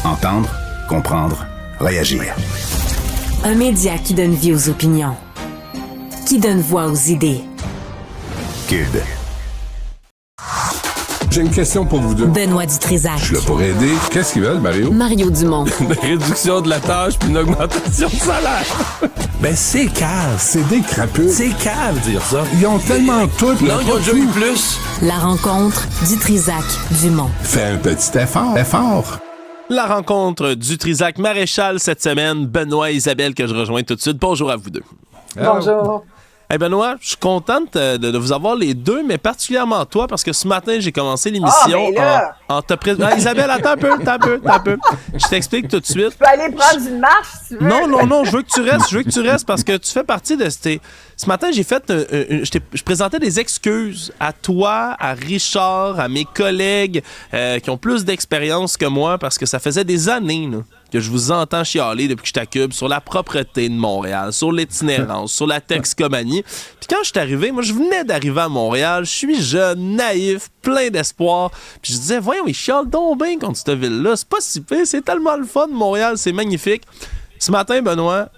Entendre, comprendre, réagir. Un média qui donne vie aux opinions, qui donne voix aux idées. Cube. J'ai une question pour vous deux. Benoît Dutrisac. Je suis là pour aider. Qu'est-ce qu'ils veulent, Mario? Mario Dumont. Une réduction de la tâche puis une augmentation de salaire. Ben, c'est cave. C'est des crapules. C'est cave, dire ça. Ils ont tellement tout. Non, ils ont déjà eu plus. La rencontre Dutrisac-Dumont. Fais un petit effort. La rencontre Dutrisac Maréchal cette semaine. Benoît et Isabelle que je rejoins tout de suite. Bonjour à vous deux. Bonjour. Hey Benoît, je suis contente de vous avoir les deux, mais particulièrement toi, parce que ce matin, j'ai commencé l'émission en te présentant. Isabelle, attends un peu. Je t'explique tout de suite. Tu peux aller prendre une marche, si tu veux. Non, je veux que tu restes, parce que tu fais partie de ces... Ce matin, j'ai fait... je présentais des excuses à toi, à Richard, à mes collègues qui ont plus d'expérience que moi, parce que ça faisait des années, là, que je vous entends chialer depuis que je t'accube sur la propreté de Montréal, sur l'itinérance, sur la toxicomanie. Puis quand je suis arrivé, moi, je venais d'arriver à Montréal, je suis jeune, naïf, plein d'espoir. Puis je disais, voyons, ils chialent donc bien contre cette ville-là. C'est pas si pire, c'est tellement le fun, Montréal, c'est magnifique. Ce matin, Benoît,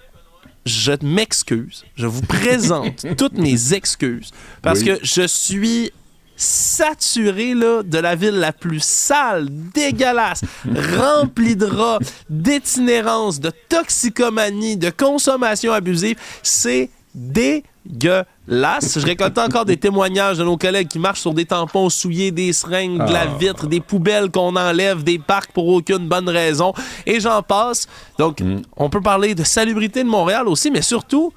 je m'excuse. Je vous présente toutes mes excuses. Parce que je suis saturé là, de la ville la plus sale, dégueulasse, remplie de rats, d'itinérance, de toxicomanie, de consommation abusive. C'est dégueulasse. Je récolte encore des témoignages de nos collègues qui marchent sur des tampons souillés, des seringues, de la vitre, des poubelles qu'on enlève, des parcs pour aucune bonne raison, et j'en passe. Donc, on peut parler de salubrité de Montréal aussi, mais surtout,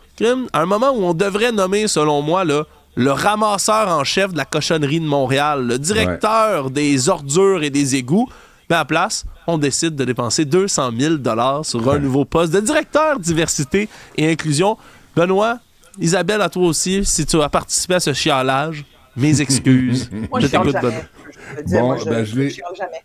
à un moment où on devrait nommer, selon moi, là, le ramasseur en chef de la cochonnerie de Montréal, le directeur des ordures et des égouts, mais à la place, on décide de dépenser 200 000 $ sur un nouveau poste de directeur diversité et inclusion. Benoît, Isabelle, à toi aussi, si tu as participé à ce chialage, mes excuses. Moi, je chiale jamais. Je les chiale jamais.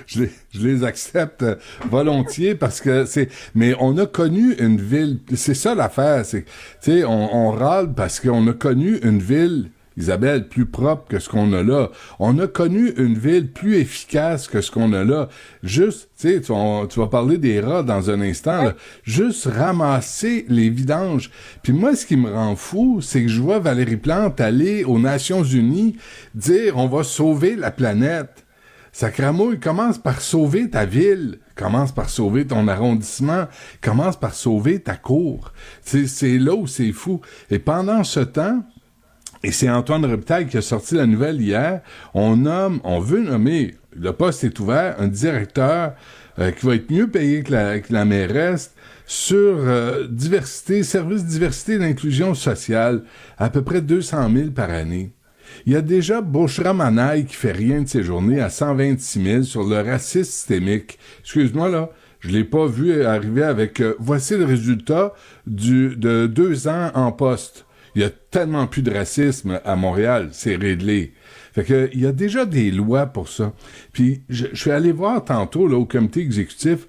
Je les accepte volontiers parce que c'est... Mais on a connu une ville... C'est ça l'affaire, c'est... Tu sais, on râle parce qu'on a connu une ville, Isabelle, plus propre que ce qu'on a là. On a connu une ville plus efficace que ce qu'on a là. Juste, tu sais, tu vas parler des rats dans un instant, là. Juste ramasser les vidanges. Puis moi, ce qui me rend fou, c'est que je vois Valérie Plante aller aux Nations Unies dire « on va sauver la planète ». Sacramouille, commence par sauver ta ville, commence par sauver ton arrondissement, commence par sauver ta cour. C'est là où c'est fou. Et pendant ce temps... Et c'est Antoine Robitaille qui a sorti la nouvelle hier. On veut nommer, le poste est ouvert, un directeur qui va être mieux payé que la mairesse sur diversité, service diversité et d'inclusion sociale, à peu près 200 000 par année. Il y a déjà Beaucherat-Manaille qui fait rien de ses journées à 126 000 sur le racisme systémique. Excuse-moi, là. Je l'ai pas vu arriver avec voici le résultat de 2 ans en poste. Il y a tellement plus de racisme à Montréal, c'est réglé. Fait que il y a déjà des lois pour ça. Puis je suis allé voir tantôt là au comité exécutif.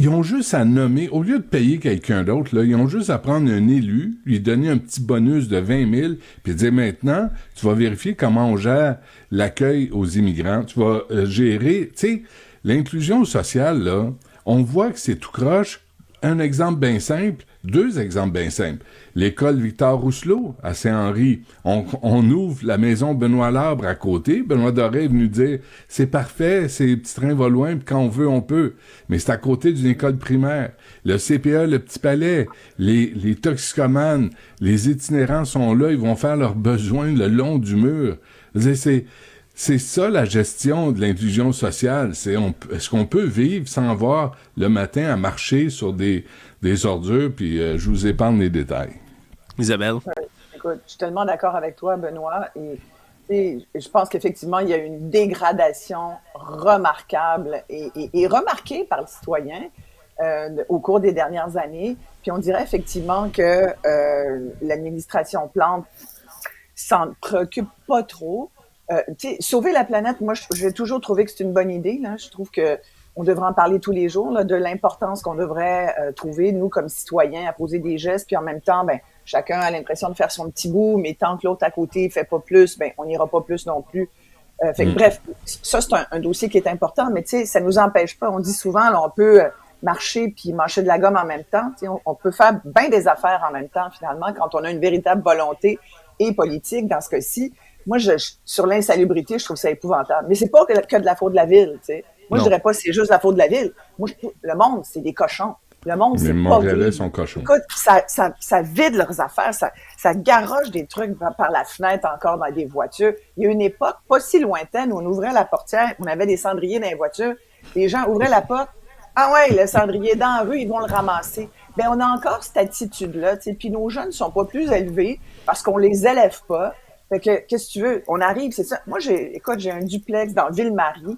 Ils ont juste à nommer, au lieu de payer quelqu'un d'autre, là, ils ont juste à prendre un élu, lui donner un petit bonus de 20 000, puis dire maintenant, tu vas vérifier comment on gère l'accueil aux immigrants. Tu vas gérer, tu sais, l'inclusion sociale, là, on voit que c'est tout croche. Un exemple bien simple, 2 exemples bien simples. L'école Victor Rousselot à Saint-Henri, on ouvre la maison Benoît Labre à côté. Benoît Doré est venu dire c'est parfait, ces petits trains vont loin, puis quand on veut, on peut. Mais c'est à côté d'une école primaire. Le CPE, le Petit Palais, les toxicomanes, les itinérants sont là, ils vont faire leurs besoins le long du mur. C'est ça la gestion de l'inclusion sociale. Est-ce qu'on peut vivre sans avoir le matin à marcher sur des ordures, puis je vous épargne les détails. Isabelle? Écoute, je suis tellement d'accord avec toi, Benoît, et je pense qu'effectivement, il y a une dégradation remarquable et remarquée par le citoyen au cours des dernières années. Puis on dirait effectivement que l'administration Plante s'en préoccupe pas trop. Sauver la planète, moi, j'ai toujours trouvé que c'est une bonne idée. Là. Je trouve que on devrait en parler tous les jours, là, de l'importance qu'on devrait trouver, nous, comme citoyens, à poser des gestes. Puis en même temps, ben, chacun a l'impression de faire son petit bout, mais tant que l'autre à côté fait pas plus, ben, on n'ira pas plus non plus. Bref, ça, c'est un dossier qui est important, mais tu sais, ça nous empêche pas. On dit souvent, là, on peut marcher puis mâcher de la gomme en même temps. Tu sais, on peut faire bien des affaires en même temps, finalement, quand on a une véritable volonté et politique. Dans ce cas-ci, moi, sur l'insalubrité, je trouve ça épouvantable. Mais c'est pas que de la faute de la ville, tu sais. Moi, je dirais pas que c'est juste la faute de la ville. Moi, le monde, c'est des cochons. Le monde, c'est pas... Les Montréalais sont cochons. Écoute, ça vide leurs affaires, ça garoche des trucs par la fenêtre encore dans des voitures. Il y a une époque pas si lointaine où on ouvrait la portière, on avait des cendriers dans les voitures, les gens ouvraient la porte, ah ouais, le cendrier dans la rue, ils vont le ramasser. Ben on a encore cette attitude-là, tu sais, puis nos jeunes sont pas plus élevés parce qu'on les élève pas. Fait que, qu'est-ce que tu veux? On arrive, c'est ça. Moi, j'ai un duplex dans Ville-Marie,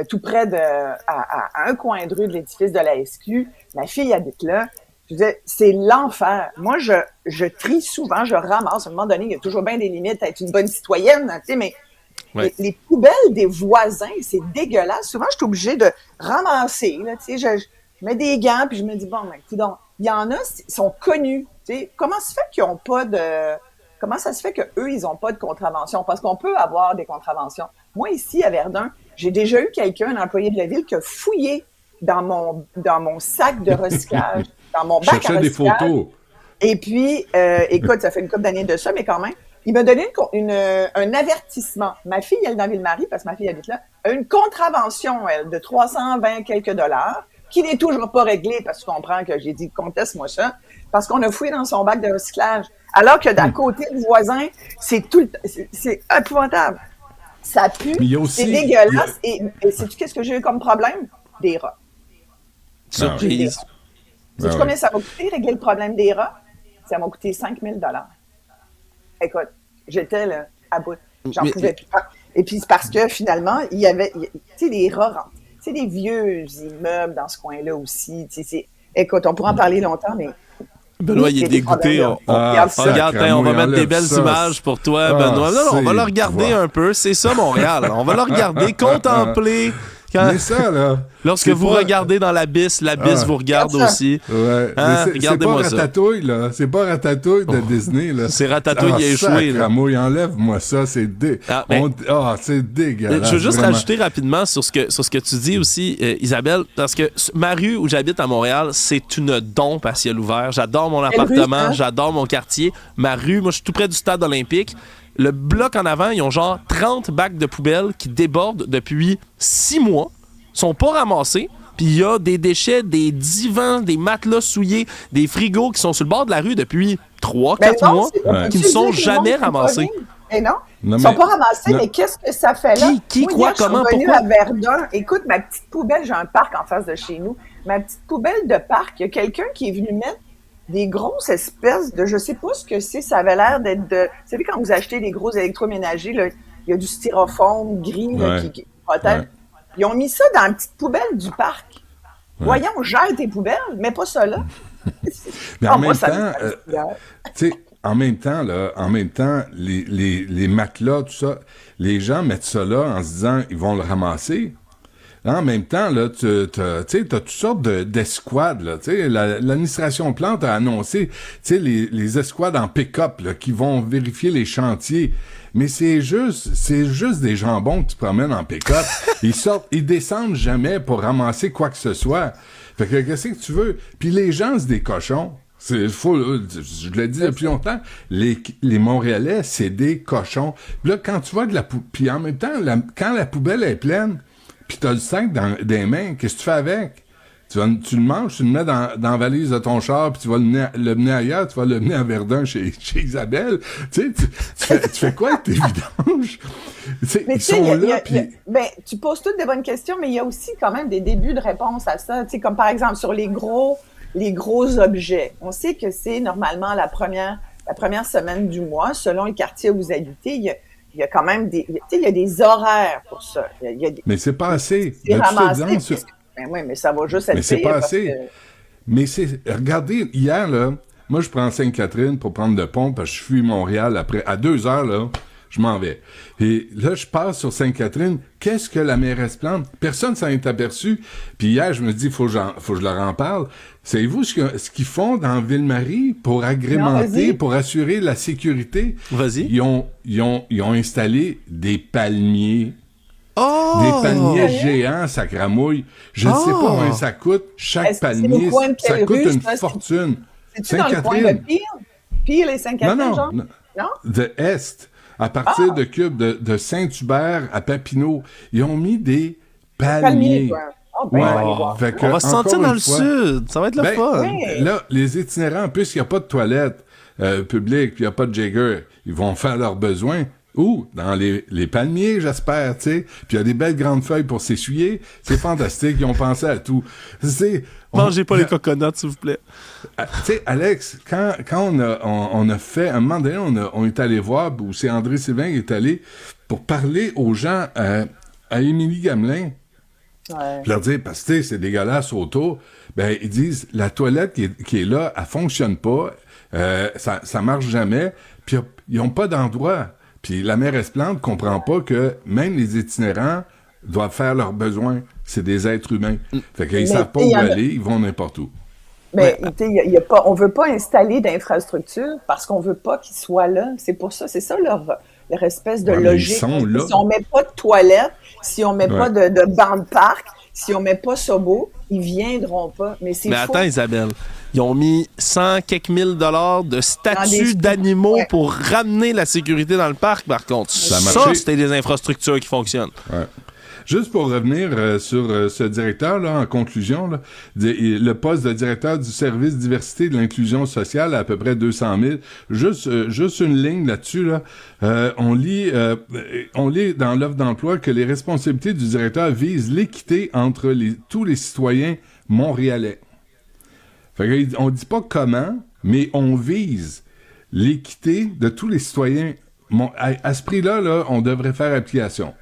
tout près à un coin de rue de l'édifice de la SQ. Ma fille habite là. Je disais, c'est l'enfer. Moi, je trie souvent, je ramasse. À un moment donné, il y a toujours bien des limites à être une bonne citoyenne, tu sais, mais ouais. les poubelles des voisins, c'est dégueulasse. Souvent, je suis obligée de ramasser, là, tu sais, je mets des gants, puis je me dis, bon, ben, coudonc, il y en a, ils sont connus, tu sais. Comment ça se fait qu'ils ont pas de... Comment ça se fait qu'eux, ils n'ont pas de contravention? Parce qu'on peut avoir des contraventions. Moi, ici, à Verdun, j'ai déjà eu quelqu'un, un employé de la ville, qui a fouillé dans mon sac de recyclage, dans mon bac à recyclage. Des photos. Et puis, écoute, ça fait une couple d'années de ça, mais quand même, il m'a donné un avertissement. Ma fille, elle est dans Ville-Marie, parce que ma fille habite là, a une contravention, elle, de 320 quelques dollars, qui n'est toujours pas réglée, parce que tu comprends que j'ai dit, conteste-moi ça, parce qu'on a fouillé dans son bac de recyclage. Alors que d'à côté du voisin, c'est épouvantable. Ça pue, c'est dégueulasse. Et sais-tu qu'est-ce que j'ai eu comme problème? Des rats. Surprise. Sais-tu combien ça m'a coûté régler le problème des rats? Ça m'a coûté 5 000 $. Écoute, j'étais là, à bout. J'en pouvais plus. Et puis, c'est parce que finalement, il y avait, tu sais, des rats rentrent. Tu sais, des vieux immeubles dans ce coin-là aussi. Écoute, on pourra en parler longtemps, mais... Benoît, il est dégoûté. Regarde, on va mettre des belles images pour toi, Benoît. Non, on va le regarder un peu. C'est ça, Montréal. On va le regarder, contempler. Mais ça, là... Lorsque vous regardez dans l'abysse vous regarde aussi. Ouais. Regardez-moi ça. C'est pas Ratatouille, là. C'est pas Ratatouille de Disney, là. C'est Ratatouille qui a échoué, là. Enlève-moi ça, c'est c'est dégueulasse. Je veux juste rajouter rapidement sur ce que tu dis aussi, Isabelle, parce que ma rue où j'habite à Montréal, c'est une dompe à ciel ouvert. J'adore mon appartement, j'adore mon quartier. Ma rue, moi, je suis tout près du stade olympique. Le bloc en avant, ils ont genre 30 bacs de poubelles qui débordent depuis 6 mois, sont pas ramassés, puis il y a des déchets, des divans, des matelas souillés, des frigos qui sont sur le bord de la rue depuis 3-4 mois, qui ne sont jamais ramassés. Mais non, ils ne sont pas ramassés, mais qu'est-ce que ça fait là? Quoi, comment, pourquoi? Je suis venue à Verdun. Écoute, ma petite poubelle, j'ai un parc en face de chez nous, ma petite poubelle de parc, il y a quelqu'un qui est venu mettre des grosses espèces de, je sais pas ce que c'est, ça avait l'air d'être de... Vous savez, quand vous achetez des gros électroménagers, là, il y a du styrofoam gris là, qui protège. Ils ont mis ça dans une petite poubelle du parc. Voyons, gère tes poubelles, mais pas ça là. Mais en même temps, tu sais, en même temps, les matelas, tout ça, les gens mettent ça là en se disant, ils vont le ramasser. En même temps, là, tu sais, t'as toutes sortes d'escouades, là, tu sais, l'administration Plante a annoncé, tu sais, les escouades en pick-up, là, qui vont vérifier les chantiers. Mais c'est juste des jambons que tu promènes en pick-up. Ils descendent jamais pour ramasser quoi que ce soit. Fait que, qu'est-ce que tu veux? Puis les gens, c'est des cochons. Je l'ai dit depuis longtemps, les Montréalais, c'est des cochons. Puis là, quand tu vois puis en même temps, quand la poubelle est pleine, puis t'as le sac dans les mains, qu'est-ce que tu fais avec? Tu le manges, tu le mets dans la valise de ton char, puis tu vas le mener ailleurs, tu vas le mener à Verdun chez Isabelle. Tu sais, tu fais quoi avec tes vidanges? Ils sont là, puis... tu poses toutes des bonnes questions, mais il y a aussi quand même des débuts de réponse à ça. Tu sais, comme par exemple sur les gros objets. On sait que c'est normalement la première semaine du mois, selon le quartier où vous habitez. Il y a quand même il y a des horaires pour ça. Mais c'est pas assez. C'est ramassé. Oui, mais ça va juste être... Mais c'est pas assez. Mais regardez, hier, là, moi, je prends Sainte-Catherine pour prendre le pont, parce que je fuis Montréal après. À 2h, là, je m'en vais. Et là, je passe sur Sainte-Catherine. Qu'est-ce que la mairesse Plante? Personne s'en est aperçu. Puis hier, je me dis, faut que je leur en parle. Savez-vous ce qu'ils font dans Ville-Marie pour agrémenter, pour assurer la sécurité? Vas-y. Ils ont installé des palmiers Oh! Des paniers géants, ça cramouille. Je ne sais pas combien ça coûte. Chaque Est-ce que c'est panier, au coin de ça quelle coûte rue, une ça? fortune. C'est-tu dans le coin de Peel? Peel et Sainte-Catherine, genre? Non? De Est. À partir de Cube, de Saint-Hubert à Papineau. Ils ont mis des palmiers. Oh, ben, on va aller voir. Fait que, On va se encore sentir dans une le fois, sud. Ça va être le fun. oui. Là, les itinérants, en plus, il n'y a pas de toilettes publiques, puis il n'y a pas de Jagger. Ils vont faire leurs besoins. Où? Dans les palmiers, j'espère, tu sais. Puis il y a des belles grandes feuilles pour s'essuyer. C'est fantastique. Ils ont pensé à tout. Mangez pas les coconuts, s'il vous plaît. Tu sais, Alex, quand on a fait, un moment donné, on est allé voir, où c'est André Sylvain qui est allé pour parler aux gens à Émilie Gamelin. Ouais. Puis leur dire, parce que c'est dégueulasse autour, ben ils disent, la toilette qui est là, elle fonctionne pas, ça marche jamais, puis ils n'ont pas d'endroit. Puis la mairesse Plante comprend pas que même les itinérants doivent faire leurs besoins. C'est des êtres humains. Fait qu'ils savent pas où aller, ils vont n'importe où. Mais on veut pas installer d'infrastructures parce qu'on veut pas qu'ils soient là. C'est pour ça, c'est ça leur espèce de logique. Ils sont là. Si on met pas de toilettes, si on met pas de banc de parc, si on met pas Sobo, ils viendront pas. Mais c'est faux. Attends, Isabelle, ils ont mis 100 quelques mille dollars de statues d'animaux pour ramener la sécurité dans le parc, par contre. Ça, c'était des infrastructures qui fonctionnent. Ouais. Juste pour revenir sur ce directeur, là, en conclusion, là, le poste de directeur du service diversité et de l'inclusion sociale à peu près 200 000. Juste une ligne là-dessus, là. On lit dans l'offre d'emploi que les responsabilités du directeur visent l'équité entre tous les citoyens montréalais. Fait on dit pas comment, mais on vise l'équité de tous les citoyens. À ce prix-là, là, on devrait faire application.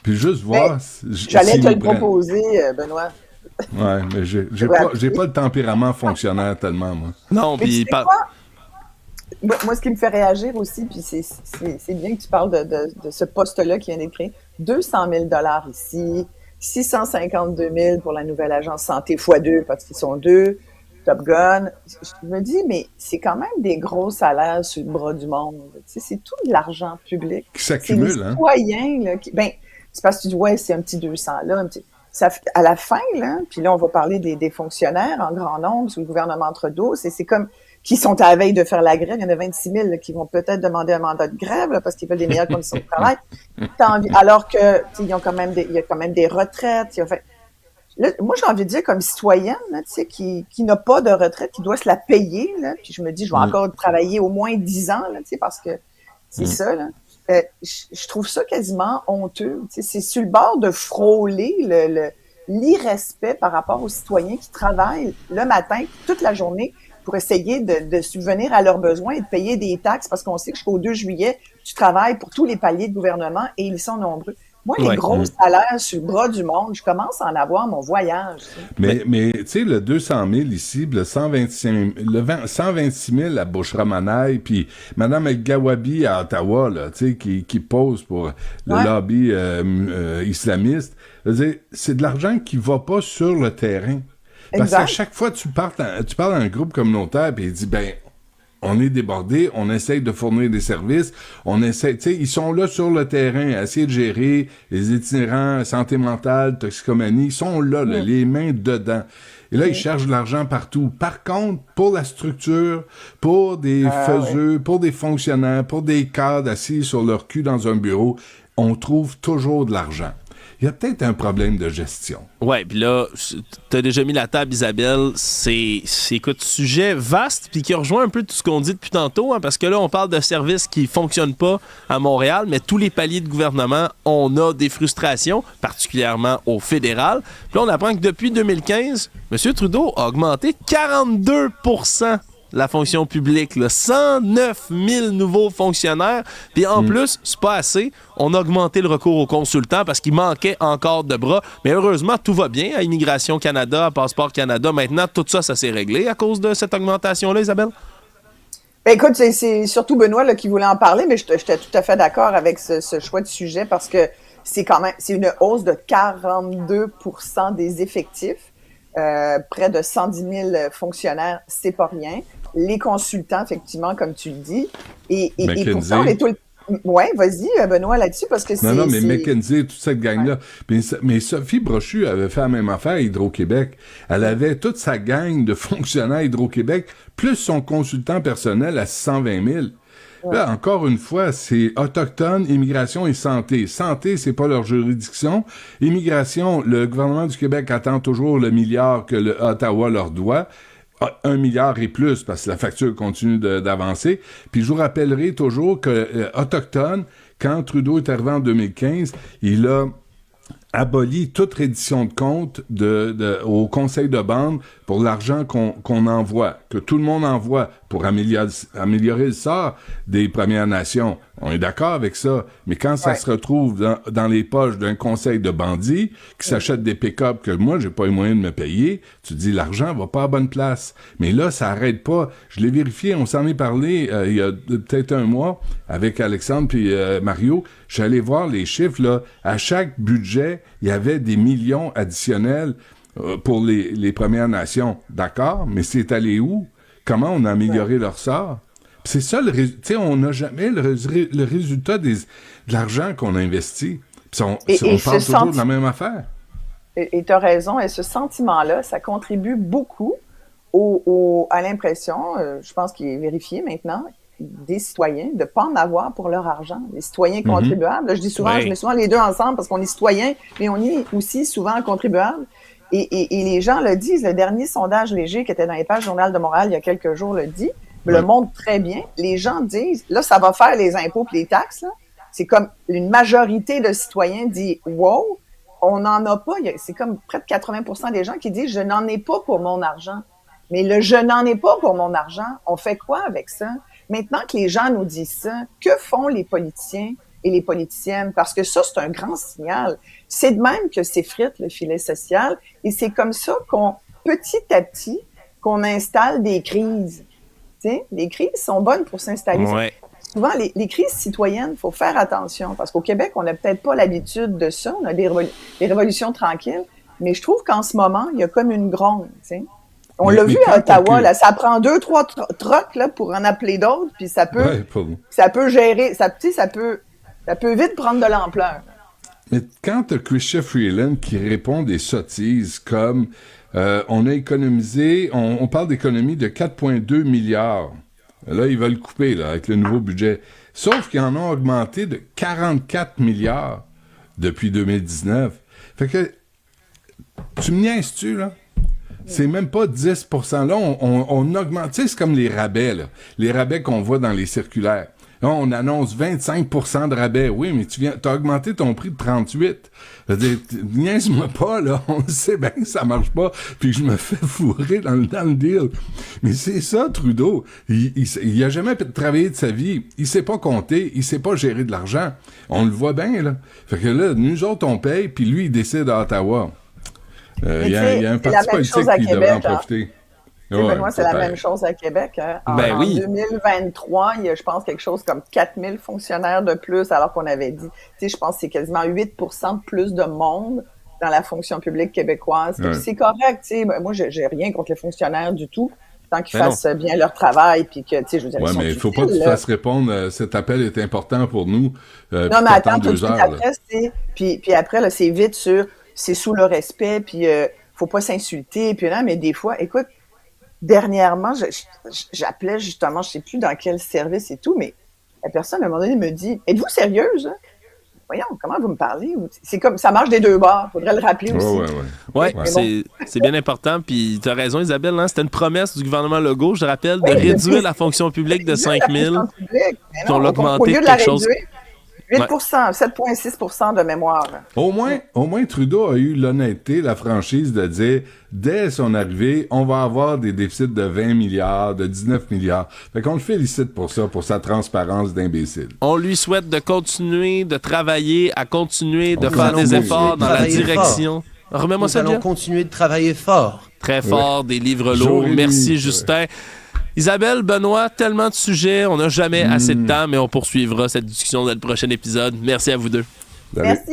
Puis juste voir. J'allais te le proposer, Benoît. Ouais, mais j'ai pas le tempérament fonctionnaire tellement, moi. Non, puis moi, ce qui me fait réagir aussi, puis c'est bien que tu parles de ce poste-là qui vient d'être créé. 200 000 $ ici, 652 000 pour la nouvelle agence santé x2 parce qu'ils sont deux. Top Gun. Je me dis, mais c'est quand même des gros salaires sur le bras du monde. Tu sais, c'est tout de l'argent public. Qui s'accumule, c'est les citoyens, là, c'est parce que tu dis, ouais, c'est un petit 200 là. À la fin, là, puis là, on va parler des fonctionnaires en grand nombre sous le gouvernement Trudeau. C'est comme qui sont à la veille de faire la grève. Il y en a 26 000 là, qui vont peut-être demander un mandat de grève là, parce qu'ils veulent des meilleures conditions de travail. Alors que, il y a quand même des retraites. Là, moi, j'ai envie de dire, comme citoyenne, là, qui n'a pas de retraite, qui doit se la payer, là, puis je me dis, je vais encore travailler au moins 10 ans, là, parce que c'est ça, là. Je trouve ça quasiment honteux. C'est sur le bord de frôler l'irrespect par rapport aux citoyens qui travaillent le matin, toute la journée, pour essayer de subvenir à leurs besoins et de payer des taxes, parce qu'on sait que jusqu'au 2 juillet, tu travailles pour tous les paliers de gouvernement et ils sont nombreux. Moi, les gros salaires sur le bras du monde, je commence à en avoir mon voyage. Mais tu sais, le 200 000 ici, le 126 000 à Boucheramanaille, puis Mme El-Gawabi à Ottawa, là, tu sais, qui pose pour le lobby islamiste, c'est de l'argent qui va pas sur le terrain. Parce qu'à chaque fois, tu parles à un groupe communautaire, puis il dit, on est débordé, on essaye de fournir des services, ils sont là sur le terrain à essayer de gérer les itinérants, santé mentale, toxicomanie, ils sont là, les mains dedans. Et là, ils cherchent de l'argent partout. Par contre, pour la structure, pour des faiseux, pour des fonctionnaires, pour des cadres assis sur leur cul dans un bureau, on trouve toujours de l'argent. Il y a peut-être un problème de gestion. Ouais, puis là, t'as déjà mis la table, Isabelle. C'est écoute, sujet vaste, puis qui rejoint un peu tout ce qu'on dit depuis tantôt, hein, parce que là, on parle de services qui fonctionnent pas à Montréal, mais tous les paliers de gouvernement, on a des frustrations, particulièrement au fédéral. Puis là, on apprend que depuis 2015, M. Trudeau a augmenté 42 % la fonction publique, là, 109 000 nouveaux fonctionnaires. Puis en plus, c'est pas assez. On a augmenté le recours aux consultants parce qu'il manquait encore de bras. Mais heureusement, tout va bien à Immigration Canada, à Passeport Canada. Maintenant, tout ça, ça s'est réglé à cause de cette augmentation-là, Isabelle? Écoute, c'est surtout Benoît là, qui voulait en parler, mais j'étais tout à fait d'accord avec ce choix de sujet parce que c'est une hausse de 42 % des effectifs. Près de 110 000 fonctionnaires, c'est pas rien. Les consultants, effectivement, comme tu le dis. Et pour ça, Ouais, vas-y, Benoît, là-dessus, parce que c'est... Non, mais McKinsey, toute cette gang-là. Mais Sophie Brochu avait fait la même affaire à Hydro-Québec. Elle avait toute sa gang de fonctionnaires à Hydro-Québec, plus son consultant personnel à 620 000. Là, encore une fois, c'est autochtone, immigration et santé. Santé, c'est pas leur juridiction. Immigration, le gouvernement du Québec attend toujours le milliard que Ottawa leur doit. 1 milliard et plus, parce que la facture continue d'avancer. Puis je vous rappellerai toujours que autochtone, quand Trudeau est arrivé en 2015, il a aboli toute reddition de compte au conseil de bande pour l'argent qu'on envoie, que tout le monde envoie pour améliorer le sort des Premières Nations. On est d'accord avec ça, mais quand ça se retrouve dans les poches d'un conseil de bandits qui s'achète des pick-up que moi, j'ai pas les moyens de me payer, tu dis l'argent va pas à bonne place. Mais là, ça arrête pas. Je l'ai vérifié, on s'en est parlé il y a peut-être un mois avec Alexandre puis Mario. J'allais voir les chiffres, là. À chaque budget, il y avait des millions additionnels pour les Premières Nations. D'accord, mais c'est allé où? Comment on a amélioré leur sort? Pis c'est ça, tu sais, on n'a jamais le résultat de l'argent qu'on a investi. Puis on parle toujours de la même affaire. Et tu as raison, et ce sentiment-là, ça contribue beaucoup à l'impression, je pense qu'il est vérifié maintenant, des citoyens de ne pas en avoir pour leur argent. Les citoyens contribuables. Là, je dis souvent, je mets souvent les deux ensemble parce qu'on est citoyens, mais on est aussi souvent contribuables. Et les gens le disent. Le dernier sondage léger qui était dans les pages du Journal de Montréal il y a quelques jours le dit, le montre très bien. Les gens disent, là, ça va faire les impôts et les taxes. Là. C'est comme une majorité de citoyens dit, wow, on n'en a pas. C'est comme près de 80% des gens qui disent, je n'en ai pas pour mon argent. Mais le je n'en ai pas pour mon argent, on fait quoi avec ça? Maintenant que les gens nous disent ça, que font les politiciens et les politiciennes? Parce que ça, c'est un grand signal. C'est de même que s'effrite le filet social et c'est comme ça petit à petit, qu'on installe des crises. T'sais, les crises sont bonnes pour s'installer. Ouais. Souvent, les crises citoyennes, il faut faire attention parce qu'au Québec, on n'a peut-être pas l'habitude de ça. On a des révolutions tranquilles, mais je trouve qu'en ce moment, il y a comme une gronde, t'sais. On l'a vu à Ottawa, là, ça prend 2-3 trocs là, pour en appeler d'autres, puis ça peut gérer, ça peut vite prendre de l'ampleur. Mais quand t'as Chrystia Freeland qui répond des sottises comme on a économisé, on parle d'économie de 4,2 milliards. Là, ils veulent couper là, avec le nouveau budget. Sauf qu'ils en ont augmenté de 44 milliards depuis 2019. Fait que, tu me niaises-tu, là? C'est même pas 10%. Là, on augmente. Tu sais, c'est comme les rabais, là. Les rabais qu'on voit dans les circulaires. Là, on annonce 25% de rabais. Oui, mais t'as augmenté ton prix de 38. C'est-à-dire, niaise-moi pas, là. On sait bien que ça marche pas, puis que je me fais fourrer dans le deal. Mais c'est ça, Trudeau. Il a jamais travaillé de sa vie. Il sait pas compter. Il sait pas gérer de l'argent. On le voit bien, là. Fait que là, nous autres, on paye, puis lui, il décide à Ottawa. Il y a un parti politique qui devrait en profiter. Benoît, c'est la même chose à Québec. Hein. En 2023, il y a, je pense, quelque chose comme 4000 fonctionnaires de plus, alors qu'on avait dit, tu sais, je pense que c'est quasiment 8% de plus de monde dans la fonction publique québécoise. Ouais. C'est correct, tu sais. Moi, j'ai rien contre les fonctionnaires du tout, tant qu'ils fassent bien leur travail, puis que, tu sais, je veux dire, mais il faut pas que tu fasses répondre. Cet appel est important pour nous. Non, mais attends, tout de suite après, puis après, là, c'est vite sur, c'est sous le respect, puis faut pas s'insulter, puis là, mais des fois, écoute, dernièrement, j'appelais justement, je sais plus dans quel service et tout, mais la personne, à un moment donné, me dit « Êtes-vous sérieuse? Hein? Voyons, comment vous me parlez? » C'est comme, ça marche des deux bords, faudrait le rappeler aussi. Ouais, c'est bien important, puis tu as raison, Isabelle, hein, c'était une promesse du gouvernement Legault, je rappelle, de réduire la fonction publique de 5 000, puis on l'a augmenté de quelque chose... 8%, 7,6% de mémoire. Au moins, Trudeau a eu l'honnêteté, la franchise de dire, dès son arrivée, on va avoir des déficits de 20 milliards, de 19 milliards. Fait qu'on le félicite pour ça, pour sa transparence d'imbécile. On lui souhaite de continuer de travailler, à continuer de faire des efforts dans la direction. Remets-moi ça, Nous allons continuer de travailler fort. Très fort, des livres lourds. Merci, Justin. Isabelle, Benoît, tellement de sujets, on n'a jamais assez de temps, mais on poursuivra cette discussion dans le prochain épisode. Merci à vous deux. Merci.